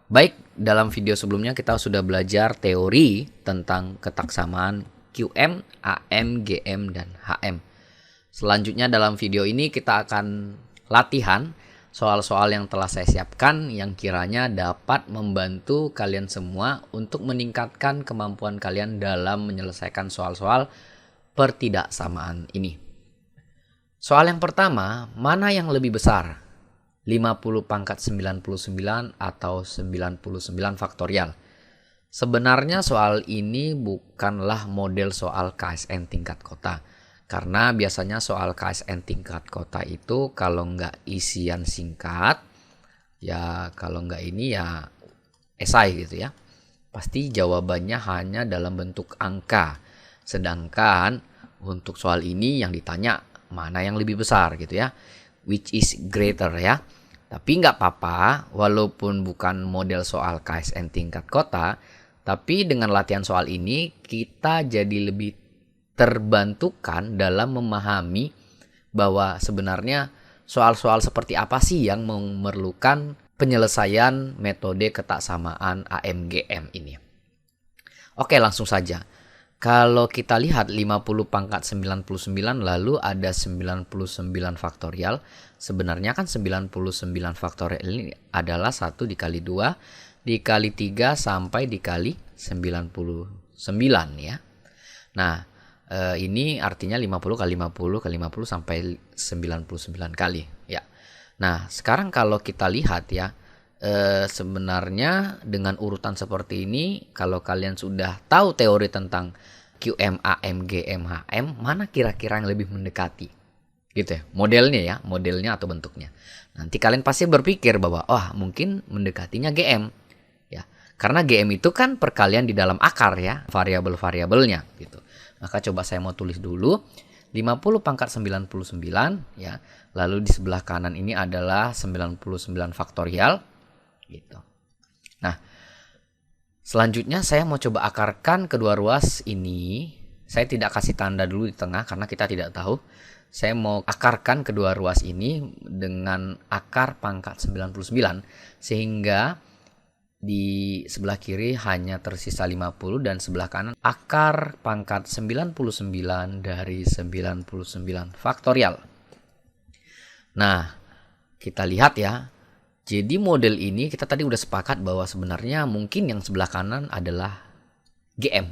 Baik, dalam video sebelumnya kita sudah belajar teori tentang ketaksamaan QM, AM, GM, dan HM. Selanjutnya dalam video ini kita akan latihan soal-soal yang telah saya siapkan yang kiranya dapat membantu kalian semua untuk meningkatkan kemampuan kalian dalam menyelesaikan soal-soal pertidaksamaan ini. Soal yang pertama, mana yang lebih besar? 50 pangkat 99 atau 99 faktorial. Sebenarnya soal ini bukanlah model soal KSN tingkat kota. Karena biasanya soal KSN tingkat kota itu kalau nggak isian singkat, ya kalau nggak ini ya esai gitu ya. Pasti jawabannya hanya dalam bentuk angka. Sedangkan untuk soal ini yang ditanya mana yang lebih besar gitu ya. Which is greater ya. Tapi nggak apa-apa, walaupun bukan model soal KSN tingkat kota, tapi dengan latihan soal ini kita jadi lebih terbantukan dalam memahami bahwa sebenarnya soal-soal seperti apa sih yang memerlukan penyelesaian metode ketaksamaan AMGM ini. Oke, langsung saja. Kalau kita lihat 50 pangkat 99 lalu ada 99 faktorial. Sebenarnya kan 99 faktorial ini adalah 1 dikali 2 dikali 3 sampai dikali 99 ya. Nah ini artinya 50 kali 50 kali 50 sampai 99 kali ya. Nah sekarang kalau kita lihat ya. Sebenarnya dengan urutan seperti ini, kalau kalian sudah tahu teori tentang QM, AM, GM, HM, mana kira-kira yang lebih mendekati? Gitu ya, modelnya atau bentuknya. Nanti kalian pasti berpikir bahwa mungkin mendekatinya GM ya. Karena GM itu kan perkalian di dalam akar ya, variabel-variabelnya gitu. Maka coba saya mau tulis dulu 50 pangkat 99 ya. Lalu di sebelah kanan ini adalah 99 faktorial gitu. Nah, selanjutnya saya mau coba akarkan kedua ruas ini. Saya tidak kasih tanda dulu di tengah karena kita tidak tahu. Saya mau akarkan kedua ruas ini dengan akar pangkat 99 sehingga di sebelah kiri hanya tersisa 50 dan sebelah kanan akar pangkat 99 dari 99 faktorial. Nah, kita lihat ya. Jadi model ini kita tadi udah sepakat bahwa sebenarnya mungkin yang sebelah kanan adalah GM.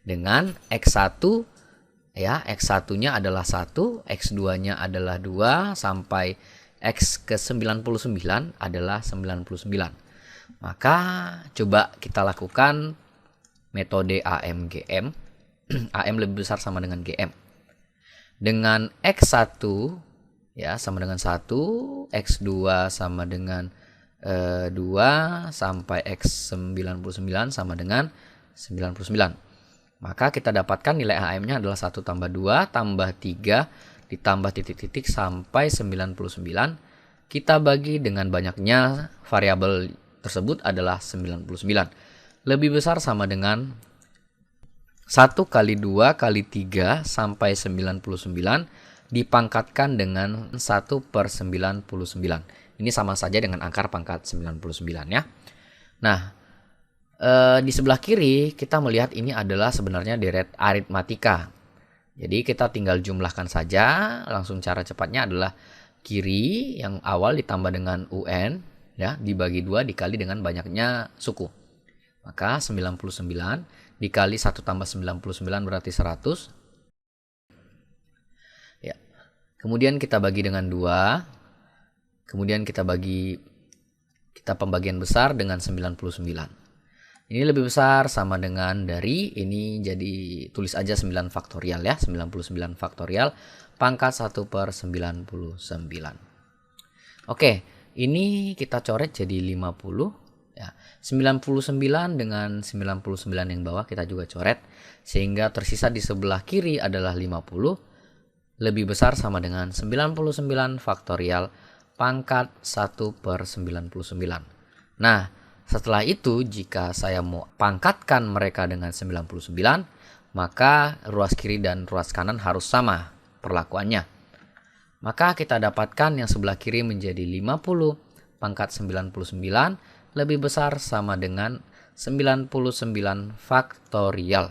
Dengan X1 ya, X1-nya adalah 1, X2-nya adalah 2 sampai X ke 99 adalah 99. Maka coba kita lakukan metode AMGM. AM lebih besar sama dengan GM. Dengan X1 ya sama dengan 1, X2 sama dengan 2 sampai X99 sama dengan 99. Maka kita dapatkan nilai AM-nya adalah 1 tambah 2 tambah 3 ditambah titik-titik sampai 99. Kita bagi dengan banyaknya variabel tersebut adalah 99. Lebih besar sama dengan 1 kali 2 kali 3 sampai 99 dipangkatkan dengan 1 per 99. Ini sama saja dengan akar pangkat 99 ya. Nah, di sebelah kiri kita melihat ini adalah sebenarnya deret aritmatika. Jadi kita tinggal jumlahkan saja. Langsung cara cepatnya adalah kiri yang awal ditambah dengan UN ya, dibagi 2 dikali dengan banyaknya suku. Maka 99 dikali 1 tambah 99 berarti 100. Kemudian kita bagi dengan 2. Kemudian kita pembagian besar dengan 99. Ini lebih besar sama dengan dari ini, jadi tulis aja 9 faktorial ya. 99 faktorial pangkat 1 per 99. Oke, ini kita coret jadi 50 ya. 99 dengan 99 yang bawah kita juga coret. Sehingga tersisa di sebelah kiri adalah 50. Lebih besar sama dengan 99 faktorial pangkat 1 per 99. Nah, setelah itu jika saya mau pangkatkan mereka dengan 99, maka ruas kiri dan ruas kanan harus sama perlakuannya. Maka kita dapatkan yang sebelah kiri menjadi 50 pangkat 99 lebih besar sama dengan 99 faktorial.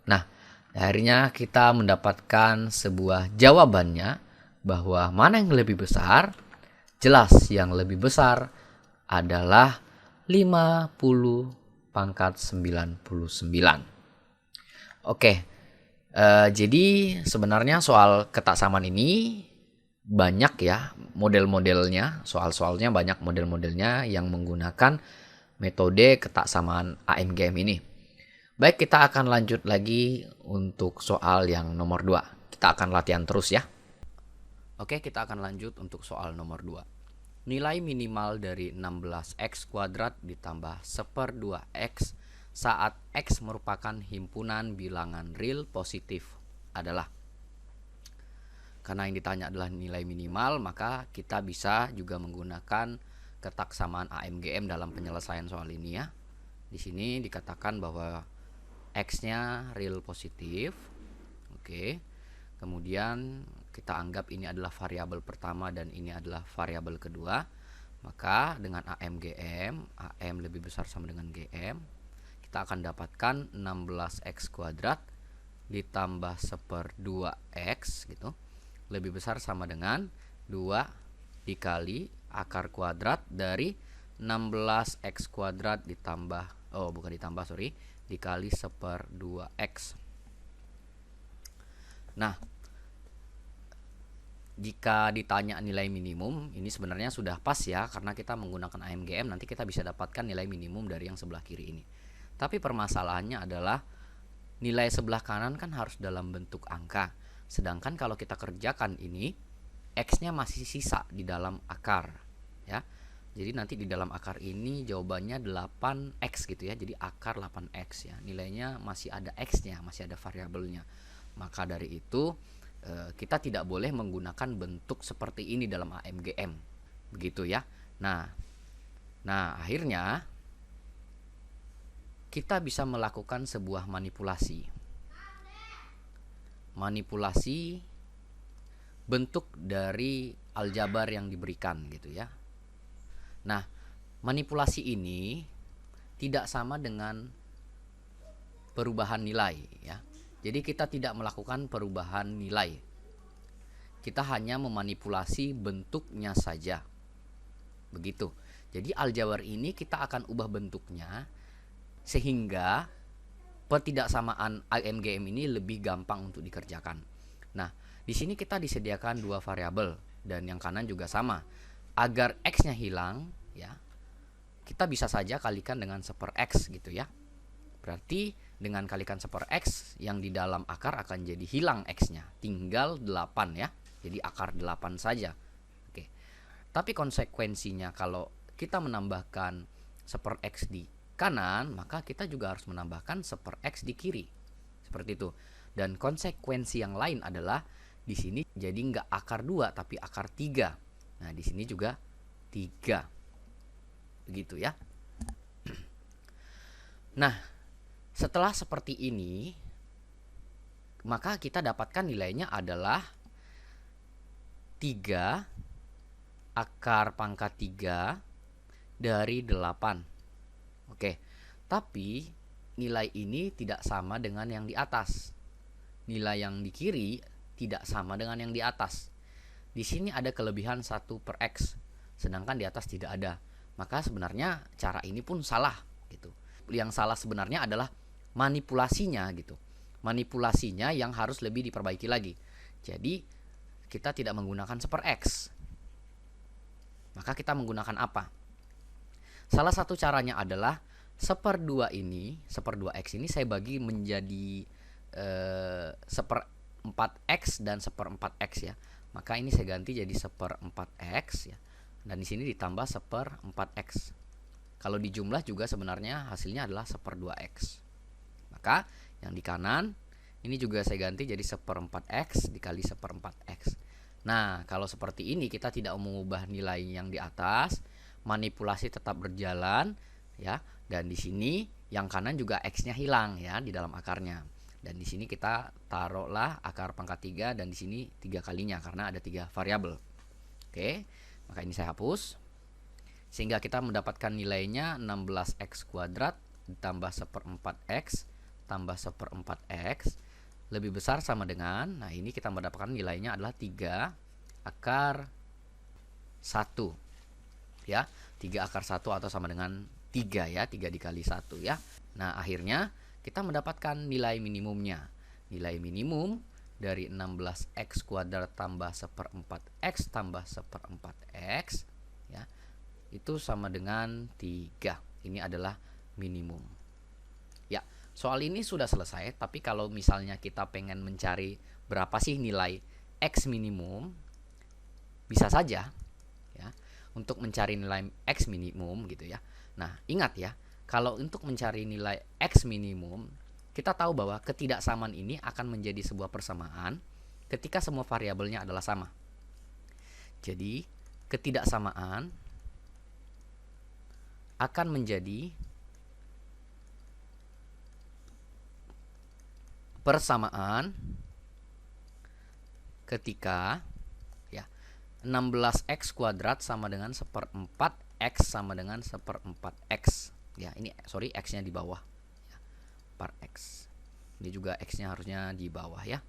Nah, akhirnya kita mendapatkan sebuah jawabannya bahwa mana yang lebih besar? Jelas yang lebih besar adalah 50 pangkat 99. Oke, jadi sebenarnya soal ketaksamaan ini banyak ya model-modelnya, soal-soalnya banyak model-modelnya yang menggunakan metode ketaksamaan AMGM ini. Baik, kita akan lanjut lagi untuk soal yang nomor 2. Kita akan latihan terus ya. Oke, kita akan lanjut untuk soal nomor 2. Nilai minimal dari 16x kuadrat ditambah 1/2x saat x merupakan himpunan bilangan real positif adalah. Karena yang ditanya adalah nilai minimal, maka kita bisa juga menggunakan ketaksamaan AMGM dalam penyelesaian soal ini ya. Di sini dikatakan bahwa x-nya real positif. Oke. Kemudian kita anggap ini adalah variabel pertama dan ini adalah variabel kedua. Maka dengan AMGM, AM lebih besar sama dengan GM, kita akan dapatkan 16x kuadrat ditambah 1/2x gitu, lebih besar sama dengan 2 dikali akar kuadrat dari 16x kuadrat ditambah, dikali 1/2x. Nah, jika ditanya nilai minimum, ini sebenarnya sudah pas ya, karena kita menggunakan AMGM, nanti kita bisa dapatkan nilai minimum dari yang sebelah kiri ini. Tapi permasalahannya adalah nilai sebelah kanan kan harus dalam bentuk angka. Sedangkan kalau kita kerjakan ini, X-nya masih sisa di dalam akar ya. Jadi nanti di dalam akar ini jawabannya 8x gitu ya. Jadi akar 8x ya. Nilainya masih ada X-nya, masih ada variabelnya. Maka dari itu kita tidak boleh menggunakan bentuk seperti ini dalam AMGM. Begitu ya. Nah, akhirnya kita bisa melakukan sebuah manipulasi bentuk dari aljabar yang diberikan gitu ya. Nah, manipulasi ini tidak sama dengan perubahan nilai ya. Jadi kita tidak melakukan perubahan nilai. Kita hanya memanipulasi bentuknya saja. Begitu. Jadi aljabar ini kita akan ubah bentuknya sehingga ketidaksamaan AMGM ini lebih gampang untuk dikerjakan. Nah, di sini kita disediakan 2 variabel dan yang kanan juga sama. Agar X-nya hilang ya, kita bisa saja kalikan dengan 1/x gitu ya. Berarti dengan kalikan 1/x yang di dalam akar akan jadi hilang X-nya, tinggal 8 ya. Jadi akar 8 saja. Oke. Tapi konsekuensinya kalau kita menambahkan 1/x di kanan, maka kita juga harus menambahkan 1/x di kiri. Seperti itu. Dan konsekuensi yang lain adalah di sini jadi nggak akar 2 tapi akar 3. Nah, di sini juga 3. Begitu ya. Nah, setelah seperti ini, maka kita dapatkan nilainya adalah 3 akar pangkat 3 dari 8. Oke, tapi nilai ini tidak sama dengan yang di atas. Nilai yang di kiri tidak sama dengan yang di atas. Di sini ada kelebihan 1/x, sedangkan di atas tidak ada. Maka sebenarnya cara ini pun salah gitu. Yang salah sebenarnya adalah manipulasinya gitu. Manipulasinya yang harus lebih diperbaiki lagi. Jadi kita tidak menggunakan 1/x. Maka kita menggunakan apa? Salah satu caranya adalah 1/2x ini saya bagi menjadi 1/4x dan 1/4x ya. Maka ini saya ganti jadi 1/4x ya. Dan di sini ditambah 1/4x. Kalau dijumlah juga sebenarnya hasilnya adalah 1/2x. Maka yang di kanan ini juga saya ganti jadi 1/4x dikali 1/4x. Nah, kalau seperti ini kita tidak mengubah nilai yang di atas, manipulasi tetap berjalan ya. Dan di sini yang kanan juga x-nya hilang ya di dalam akarnya. Dan di sini kita taruhlah akar pangkat 3 dan di sini 3 kalinya karena ada 3 variabel. Oke, maka ini saya hapus. Sehingga kita mendapatkan nilainya 16x kuadrat ditambah 1/4x tambah 1/4x lebih besar sama dengan, nah ini kita mendapatkan nilainya adalah 3 akar 1 ya, 3 akar 1 atau sama dengan 3 ya, 3 dikali 1 ya. Nah akhirnya kita mendapatkan nilai minimumnya. Nilai minimum dari 16x kuadrat tambah 1/4x tambah 1/4x ya, itu sama dengan 3. Ini adalah minimum. Ya, soal ini sudah selesai, tapi kalau misalnya kita pengen mencari berapa sih nilai x minimum, bisa saja ya, untuk mencari nilai x minimum gitu ya. Nah, ingat ya, kalau untuk mencari nilai x minimum, kita tahu bahwa ketidaksamaan ini akan menjadi sebuah persamaan ketika semua variabelnya adalah sama. Jadi, ketidaksamaan akan menjadi persamaan ketika ya 16x kuadrat sama dengan 1/4 x sama dengan 1/4 x ya. Ini sorry, x nya di bawah ya, par x. Ini juga x nya harusnya di bawah ya.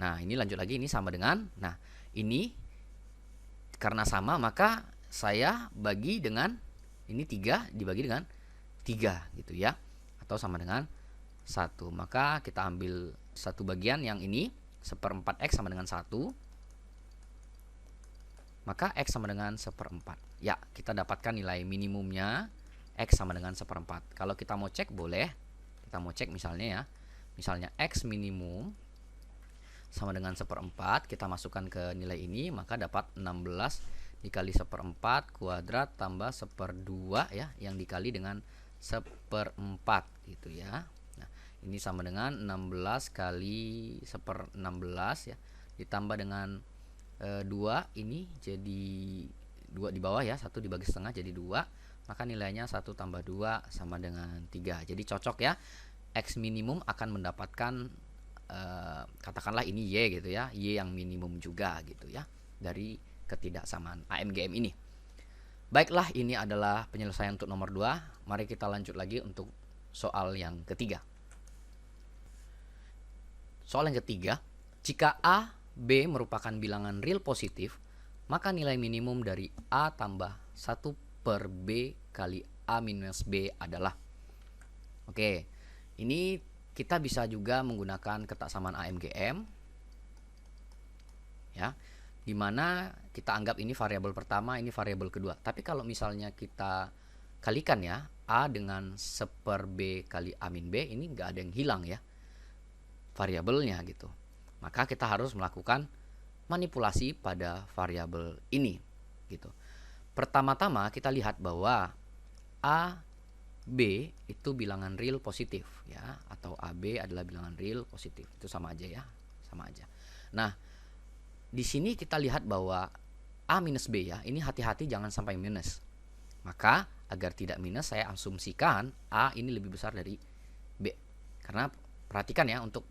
Nah ini lanjut lagi, ini sama dengan, nah ini karena sama maka saya bagi dengan ini 3 dibagi dengan 3 gitu ya, atau sama dengan 1. Maka kita ambil satu bagian yang ini 1/4 x sama dengan 1, maka x sama dengan 1/4 ya. Kita dapatkan nilai minimumnya x sama dengan 1/4. Kalau kita mau cek boleh, kita mau cek misalnya ya, misalnya x minimum sama dengan 1/4, kita masukkan ke nilai ini, maka dapat 16 dikali 1/4 kuadrat tambah 1/2 ya, yang dikali dengan 1/4 gitu ya. Nah ini sama dengan 16 kali 1/16 ya, ditambah dengan 2, ini jadi 2 di bawah ya, 1 dibagi setengah jadi 2, maka nilainya 1 tambah 2 sama dengan 3. Jadi cocok ya, x minimum akan mendapatkan katakanlah ini y gitu ya, y yang minimum juga gitu ya, dari ketidaksamaan AMGM ini. Baiklah, ini adalah penyelesaian untuk nomor 2. Mari kita lanjut lagi untuk soal yang ketiga. Soal yang ketiga, jika A, B merupakan bilangan real positif, maka nilai minimum dari A tambah 1/B kali A minus B adalah. Oke, ini kita bisa juga menggunakan ketaksamaan AMGM ya, dimana kita anggap ini variabel pertama, ini variabel kedua. Tapi kalau misalnya kita kalikan ya, A dengan 1/B kali A min B, ini nggak ada yang hilang ya variabelnya gitu. Maka kita harus melakukan manipulasi pada variabel ini gitu. Pertama-tama kita lihat bahwa A, B itu bilangan real positif ya, atau AB adalah bilangan real positif. Itu sama aja ya, sama aja. Nah, di sini kita lihat bahwa A minus B ya, ini hati-hati jangan sampai minus. Maka agar tidak minus, saya asumsikan A ini lebih besar dari B. Karena perhatikan ya, untuk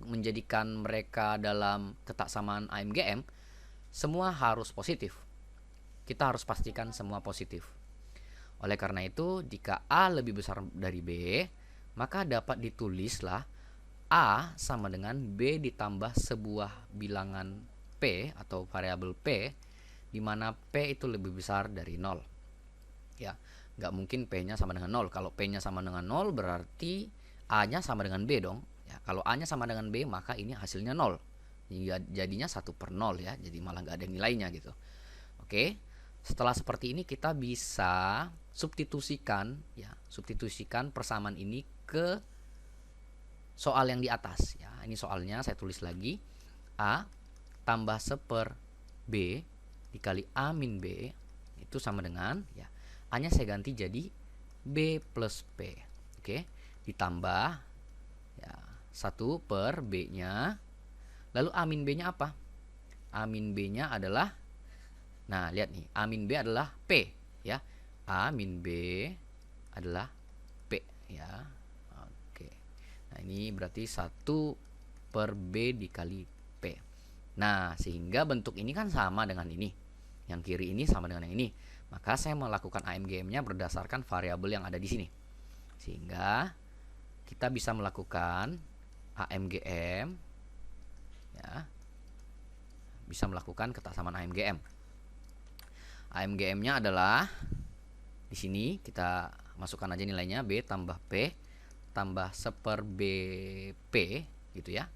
menjadikan mereka dalam ketaksamaan AMGM, semua harus positif. Kita harus pastikan semua positif. Oleh karena itu, jika A lebih besar dari B, maka dapat ditulislah A sama dengan B ditambah sebuah bilangan P atau variabel P, di mana P itu lebih besar dari 0. Ya, nggak mungkin P-nya sama dengan 0. Kalau P-nya sama dengan 0, berarti A-nya sama dengan B dong. Ya, kalau A-nya sama dengan B, maka ini hasilnya 0. Jadinya 1/0 ya, jadi malah nggak ada nilainya gitu. Oke. Setelah seperti ini kita bisa substitusikan persamaan ini ke soal yang di atas ya. Ini soalnya saya tulis lagi, A tambah 1/B dikali A min B itu sama dengan ya, A-nya saya ganti jadi B plus P. Oke, ditambah ya 1/B-nya. Lalu A min B-nya apa? A min B-nya adalah, nah lihat nih, A min B adalah P ya. A min B adalah P ya. Oke. Nah ini berarti 1/B dikali P. Nah, sehingga bentuk ini kan sama dengan ini. Yang kiri ini sama dengan yang ini. Maka saya melakukan AMGM-nya berdasarkan variabel yang ada di sini. Sehingga kita bisa melakukan AMGM, ya. Bisa melakukan ketasamaan AMGM. AMGM-nya adalah di sini kita masukkan aja nilainya B tambah P tambah 1/BP gitu ya.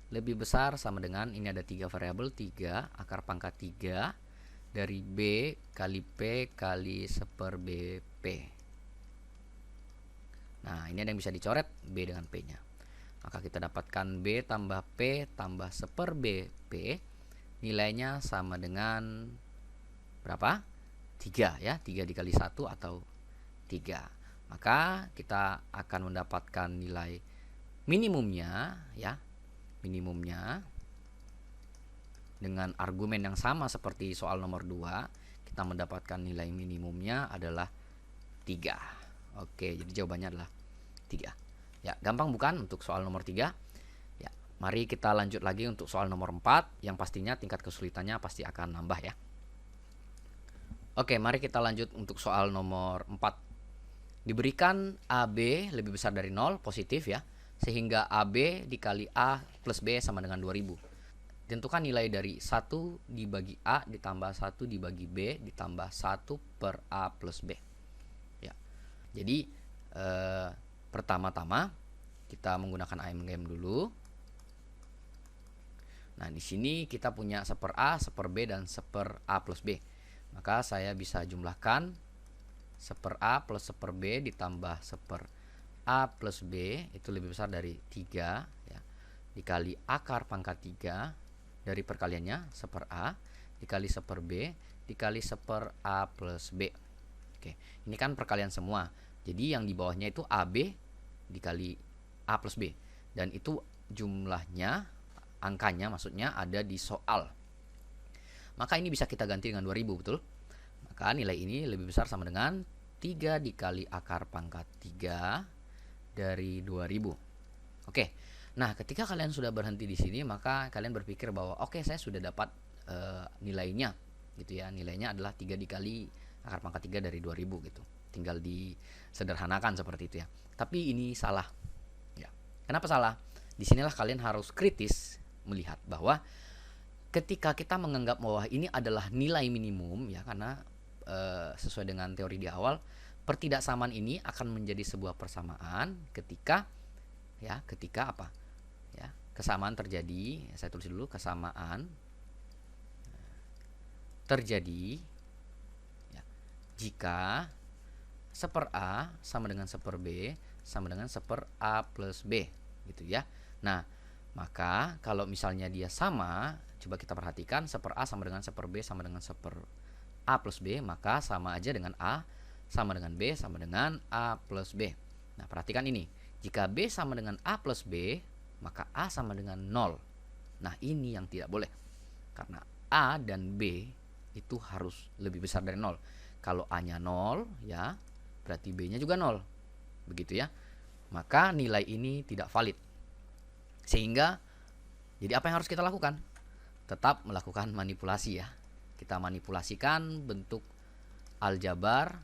Lebih besar sama dengan, ini ada 3 variabel, 3 akar pangkat 3 dari B kali P kali 1/BP. Nah, ini ada yang bisa dicoret B dengan P nya. Maka kita dapatkan B tambah P tambah 1/BP, nilainya sama dengan berapa? 3 ya, 3 dikali 1 atau 3. Maka kita akan mendapatkan nilai minimumnya ya. Minimumnya dengan argumen yang sama seperti soal nomor 2, kita mendapatkan nilai minimumnya adalah 3. Oke, jadi jawabannya adalah 3. Ya, gampang bukan untuk soal nomor 3? Ya, mari kita lanjut lagi untuk soal nomor 4 yang pastinya tingkat kesulitannya pasti akan nambah ya. Oke, mari kita lanjut untuk soal nomor 4. Diberikan AB lebih besar dari 0, positif ya, sehingga AB dikali A plus B sama dengan 2000. Tentukan nilai dari 1 dibagi A ditambah 1 dibagi B ditambah 1 per A plus B. Ya. Jadi pertama-tama kita menggunakan AMGM dulu. Nah, di sini kita punya 1/A, 1/B dan 1/A plus B. Maka saya bisa jumlahkan 1/A plus 1/B ditambah 1/A plus B itu lebih besar dari 3 ya, dikali akar pangkat 3 dari perkaliannya 1/A dikali 1/B dikali 1/A plus B. Oke, ini kan perkalian semua. Jadi yang di bawahnya itu AB dikali A plus B, dan itu jumlahnya, angkanya maksudnya ada di soal. Maka ini bisa kita ganti dengan 2000, betul? Maka nilai ini lebih besar sama dengan 3 dikali akar pangkat 3 dari 2000. Oke. Nah, ketika kalian sudah berhenti di sini, maka kalian berpikir bahwa oke, saya sudah dapat nilainya gitu ya. Nilainya adalah 3 dikali akar pangkat 3 dari 2000 gitu. Tinggal disederhanakan seperti itu ya. Tapi ini salah. Ya. Kenapa salah? Disinilah kalian harus kritis melihat bahwa ketika kita menganggap bahwa ini adalah nilai minimum ya, karena sesuai dengan teori di awal, pertidaksamaan ini akan menjadi sebuah persamaan ketika apa? Ya, kesamaan terjadi. Saya tulis dulu, kesamaan terjadi ya, jika 1/A sama dengan 1/B sama dengan 1/A plus B gitu ya. Nah, maka kalau misalnya dia sama, coba kita perhatikan 1/A sama dengan 1/B sama dengan 1/A plus B, maka sama aja dengan A sama dengan B sama dengan A plus B. Nah, perhatikan ini. Jika B sama dengan A plus B, maka A sama dengan 0. Nah, ini yang tidak boleh. Karena A dan B itu harus lebih besar dari 0. Kalau A-nya 0, ya, berarti B-nya juga 0. Begitu ya. Maka nilai ini tidak valid. Sehingga, jadi apa yang harus kita lakukan? Tetap melakukan manipulasi ya. Kita manipulasikan bentuk aljabar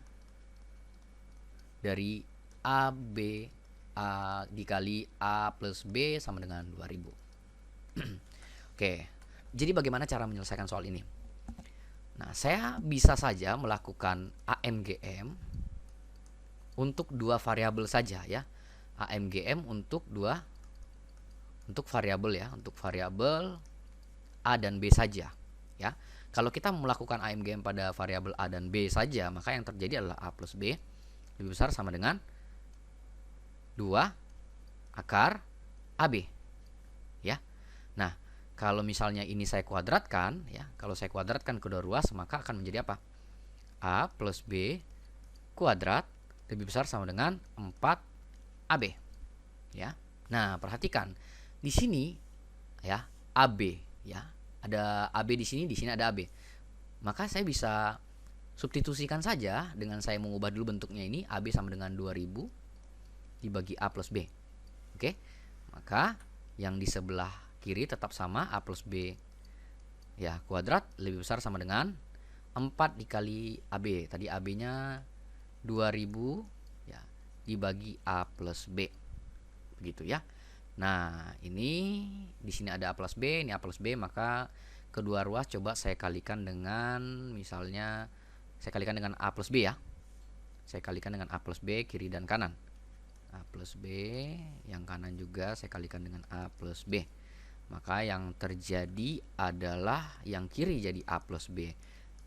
dari AB A dikali A plus B sama dengan 2000. Oke, jadi bagaimana cara menyelesaikan soal ini? Nah, saya bisa saja melakukan AMGM untuk 2 variabel saja ya. AMGM untuk variabel ya, untuk variabel A dan B saja ya. Kalau kita melakukan AMGM pada variabel A dan B saja, maka yang terjadi adalah A plus B lebih besar sama dengan 2 akar AB ya. Nah, kalau misalnya ini saya kuadratkan ya, kalau saya kuadratkan kedua ruas, maka akan menjadi apa? A plus B kuadrat lebih besar sama dengan 4AB ya. Nah, perhatikan di sini ya, AB ya. Ada AB di sini ada AB. Maka saya bisa substitusikan saja dengan saya mengubah dulu bentuknya ini. AB sama dengan 2000 dibagi A plus B. Oke. Maka yang di sebelah kiri tetap sama, A plus B Ya, kuadrat lebih besar sama dengan 4 dikali AB. Tadi AB-nya 2000 ya, dibagi A plus B. Begitu ya. Nah, ini di sini ada A plus B, ini A plus B, maka kedua ruas coba saya kalikan dengan, misalnya saya kalikan dengan A plus B ya. Saya kalikan dengan A plus B kiri dan kanan. A plus B, yang kanan juga saya kalikan dengan A plus B. Maka yang terjadi adalah yang kiri jadi A plus B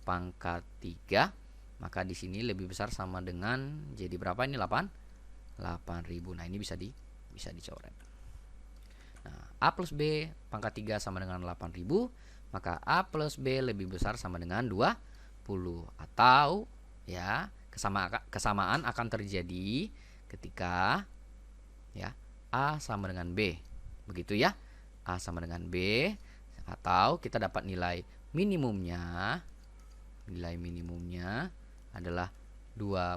pangkat 3. Maka di sini lebih besar sama dengan, jadi berapa ini? 8.000. Nah, ini bisa dicoret. Nah, A plus B pangkat 3 sama dengan 8.000. Maka A plus B lebih besar sama dengan 20. Atau ya, kesamaan akan terjadi ketika ya A sama dengan B. Begitu ya. A sama dengan B, atau kita dapat nilai minimumnya adalah 20.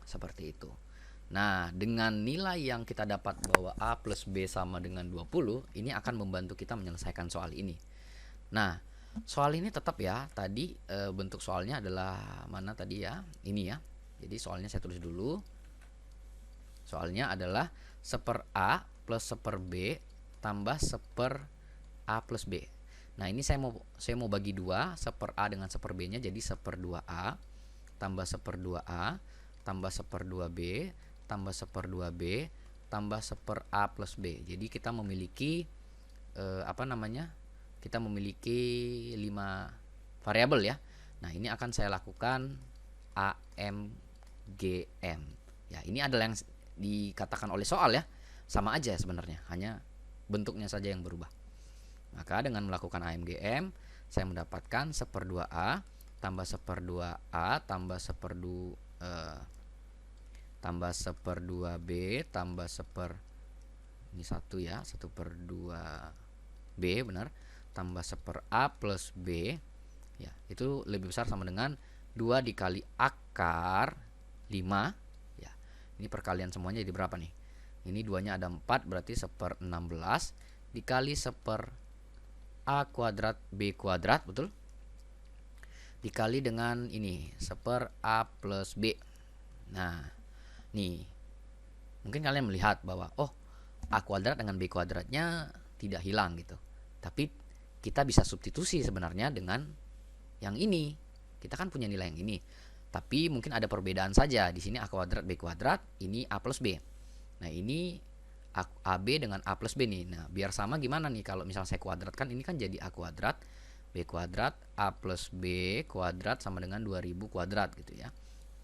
Seperti itu. Nah, dengan nilai yang kita dapat bahwa A plus B sama dengan 20, ini akan membantu kita menyelesaikan soal ini. Nah, soal ini tetap ya, tadi bentuk soalnya adalah mana tadi ya? Ini ya. Jadi soalnya saya tulis dulu. Soalnya adalah 1/A plus 1/B tambah 1/A plus B. Nah, ini saya mau bagi 2, 1/A dengan 1/B nya jadi 1/2A tambah 1/2A tambah 1/2B tambah 1/2B tambah 1/A plus B. Jadi kita memiliki kita memiliki 5 variabel ya. Nah, ini akan saya lakukan AMGM. Ya, ini adalah yang dikatakan oleh soal ya. Sama aja sebenarnya, hanya bentuknya saja yang berubah. Maka dengan melakukan AMGM, saya mendapatkan 1/2A tambah 1/2A tambah 1/2B tambah ini 1 ya, 1/2B benar, tambah 1/A plus B ya, itu lebih besar sama dengan 2 dikali akar 5 ya. Ini perkalian semuanya jadi berapa nih? Ini 2-nya ada 4, berarti 1/16 dikali 1/A kuadrat B kuadrat, betul? Dikali dengan ini 1/A plus B. Nah, nih mungkin kalian melihat bahwa A kuadrat dengan B kuadratnya tidak hilang gitu. Tapi kita bisa substitusi sebenarnya dengan yang ini. Kita kan punya nilai yang ini. Tapi mungkin ada perbedaan saja. Di sini A kuadrat B kuadrat, ini A plus B. Nah, ini AB dengan A plus B nih. Nah, biar sama gimana nih kalau misalnya saya kuadratkan, ini kan jadi A kuadrat B kuadrat A plus B kuadrat sama dengan 2000 kuadrat gitu ya.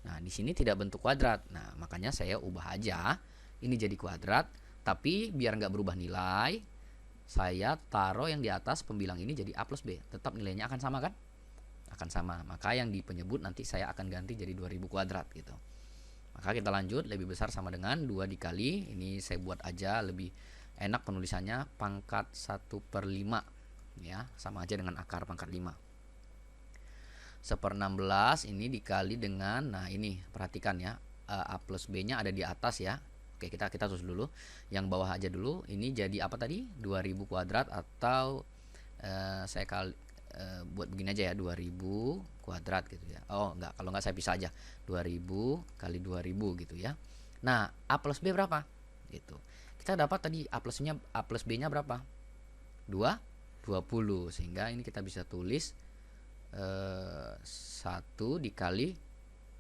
Nah, di sini tidak bentuk kuadrat. Nah, makanya saya ubah aja ini jadi kuadrat, tapi biar nggak berubah nilai, saya taruh yang di atas pembilang ini jadi A plus B. Tetap nilainya akan sama kan? Akan sama. Maka yang di penyebut nanti saya akan ganti jadi 2000 kuadrat gitu. Maka kita lanjut, lebih besar sama dengan 2 dikali, ini saya buat aja lebih enak penulisannya, pangkat 1/5 ya, sama aja dengan akar pangkat 5. 1/16 ini dikali dengan, nah ini perhatikan ya, A plus B nya ada di atas ya. Oke, kita tulis dulu yang bawah aja dulu. Ini jadi apa tadi? 2000 kuadrat, atau saya buat begini aja ya, 2000 kuadrat gitu ya. Enggak, kalau enggak saya pisah aja, 2000 kali 2000 gitu ya. Nah, A plus B berapa? Gitu. Kita dapat tadi A plus B nya berapa? 20. Sehingga ini kita bisa tulis 1 dikali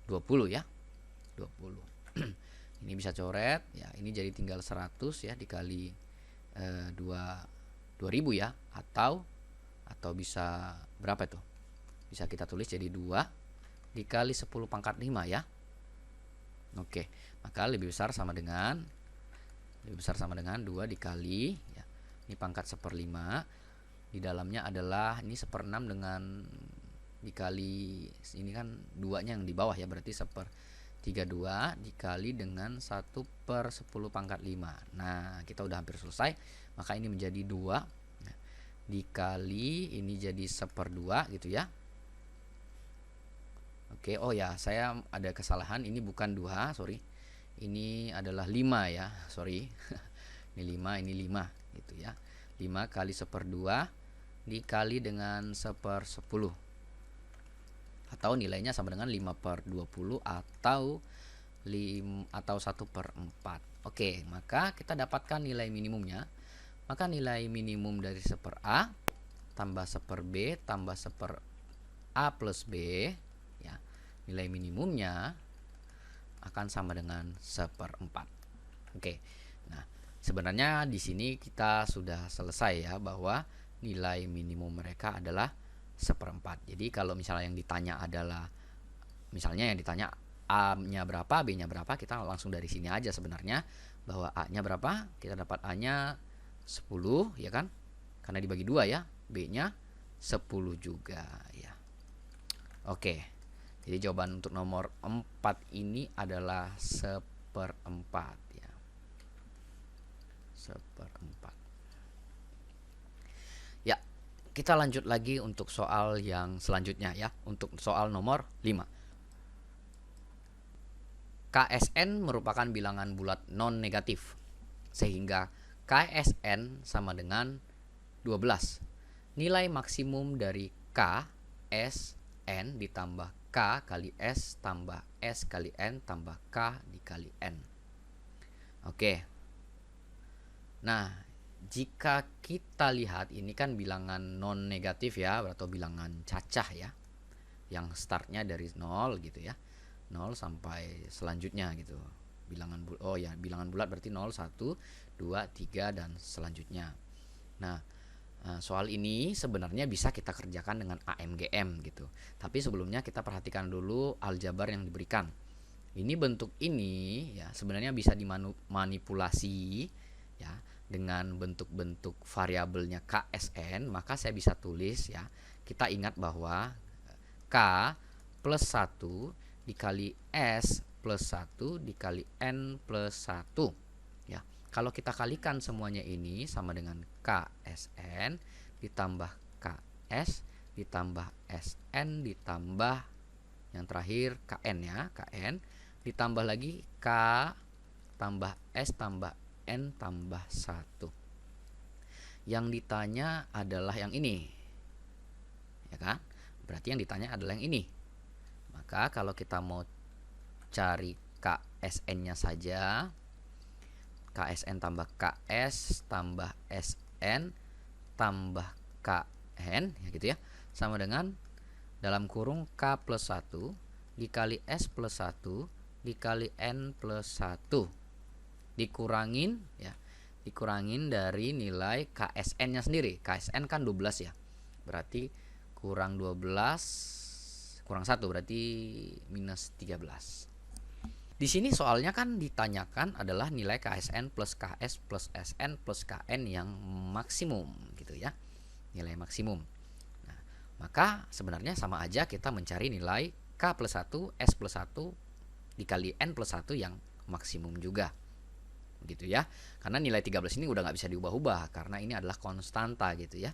20 ya. 20. Ini bisa coret ya, ini jadi tinggal 100 ya, dikali 2000 ya, atau bisa berapa itu? Bisa kita tulis jadi 2 dikali 10 pangkat 5 ya. Oke, maka lebih besar sama dengan 2 dikali ya. Ini pangkat 1/5. Di dalamnya adalah ini 1/6 dengan dikali ini kan 2-nya yang di bawah ya, berarti 1/32 dikali dengan 1/10 pangkat 5. Nah, kita udah hampir selesai. Maka ini menjadi 2 dikali ini jadi 1/2 gitu ya. Oke, ya saya ada kesalahan, ini bukan 2, sorry. Ini adalah 5 ya, sorry. Ini 5 gitu ya. 5 kali 1/2 dikali dengan 1/10, atau nilainya sama dengan 5/20 atau 1/4. Oke, maka kita dapatkan nilai minimumnya. Maka nilai minimum dari 1/A tambah 1/B tambah 1/A plus B, ya, nilai minimumnya akan sama dengan 1/4. Oke. Nah, sebenarnya di sini kita sudah selesai ya, bahwa nilai minimum mereka adalah 1/4. Jadi kalau misalnya yang ditanya A-nya berapa, B-nya berapa, kita langsung dari sini aja sebenarnya, bahwa A-nya berapa, kita dapat A-nya 10 ya kan? Karena dibagi 2 ya. B-nya 10 juga ya. Oke. Jadi jawaban untuk nomor 4 ini adalah 1/4 ya. 1/4. Ya, kita lanjut lagi untuk soal yang selanjutnya ya. Untuk soal nomor 5. KSN merupakan bilangan bulat non negatif, sehingga KSN sama dengan 12. Nilai maksimum dari KSN ditambah K kali S tambah S kali N tambah K dikali N. Oke. Nah, jika kita lihat ini kan bilangan non negatif ya, atau bilangan cacah ya, yang startnya dari 0 gitu ya, 0 sampai selanjutnya gitu. Bilangan bulat berarti 0, 1, 2, 3 dan selanjutnya. Nah, soal ini sebenarnya bisa kita kerjakan dengan AMGM gitu. Tapi sebelumnya kita perhatikan dulu aljabar yang diberikan. Ini bentuk ini ya sebenarnya bisa dimanipulasi ya dengan bentuk-bentuk variabelnya KSN, maka saya bisa tulis ya. Kita ingat bahwa K plus 1 dikali S plus 1 dikali N plus 1 ya. Kalau kita kalikan semuanya ini sama dengan KSN ditambah KS ditambah SN ditambah yang terakhir KN ya, KN ditambah lagi K tambah S tambah N tambah 1. Yang ditanya adalah yang ini. Ya kan? Berarti yang ditanya adalah yang ini. Maka kalau kita mau cari KSN-nya saja, KSN tambah KS tambah SN tambah KN ya gitu ya, sama dengan dalam kurung K plus 1 dikali S plus 1 dikali N plus 1 dikurangin dari nilai KSN nya sendiri. KSN kan 12 ya, berarti kurang 12 kurang 1 berarti minus 13. Di sini soalnya kan ditanyakan adalah nilai KSN plus KS plus SN plus KN yang maksimum gitu ya. Nilai maksimum. Nah, maka sebenarnya sama aja kita mencari nilai K plus 1, S plus 1 dikali N plus 1 yang maksimum juga. Gitu ya. Karena nilai 13 ini udah nggak bisa diubah-ubah karena ini adalah konstanta gitu ya.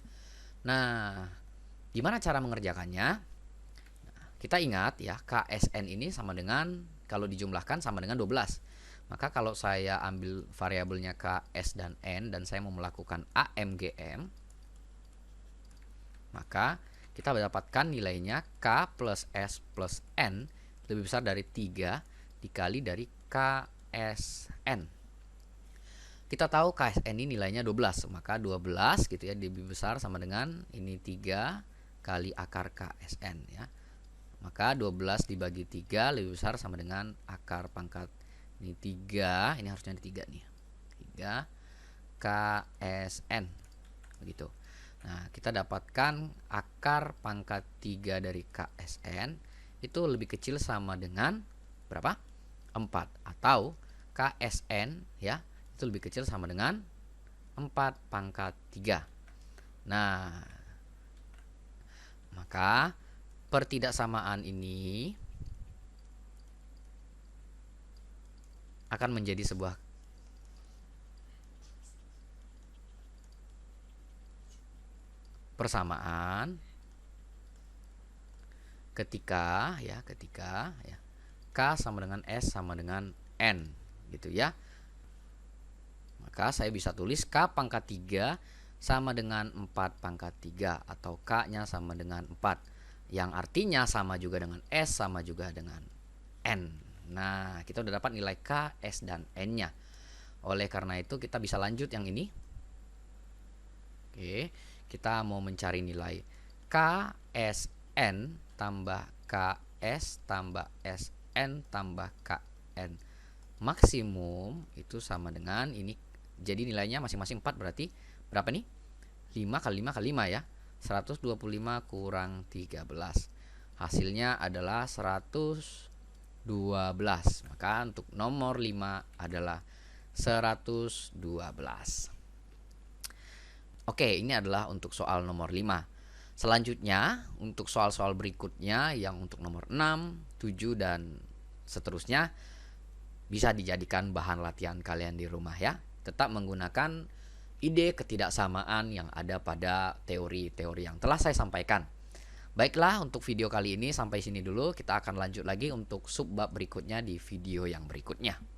Nah, gimana cara mengerjakannya? Nah, kita ingat ya, KSN ini sama dengan, kalau dijumlahkan sama dengan 12. Maka kalau saya ambil variabelnya K, S, dan N dan saya mau melakukan AMGM, maka kita mendapatkan nilainya K plus S plus N lebih besar dari 3 dikali dari KSN. Kita tahu KSN ini nilainya 12, maka 12 gitu ya lebih besar sama dengan ini 3 kali akar KSN ya. Maka 12 dibagi 3 lebih besar sama dengan akar pangkat ini 3, ini harusnya 3 nih. 3 KSN. Begitu. Nah, kita dapatkan akar pangkat 3 dari KSN itu lebih kecil sama dengan berapa? 4, atau KSN ya, itu lebih kecil sama dengan 4 pangkat 3. Nah, maka pertidaksamaan ini akan menjadi sebuah persamaan ketika K sama dengan S sama dengan N gitu ya. Maka saya bisa tulis K pangkat 3 sama dengan 4 pangkat 3 atau K-nya sama dengan 4. Yang artinya sama juga dengan S sama juga dengan N. Nah, kita udah dapat nilai K, S, dan N-nya. Oleh karena itu kita bisa lanjut yang ini. Oke, kita mau mencari nilai KSN tambah KS tambah SN tambah KN. Maksimum itu sama dengan ini. Jadi nilainya masing-masing 4, berarti berapa nih? 5 kali 5 kali 5 ya. 125 kurang 13. Hasilnya adalah 112. Maka untuk nomor 5 adalah 112. Oke, ini adalah untuk soal nomor 5. Selanjutnya, untuk soal-soal berikutnya yang untuk nomor 6, 7, dan seterusnya bisa dijadikan bahan latihan kalian di rumah ya. Tetap menggunakan ide ketidaksamaan yang ada pada teori-teori yang telah saya sampaikan. Baiklah, untuk video kali ini sampai sini dulu. Kita akan lanjut lagi untuk subbab berikutnya di video yang berikutnya.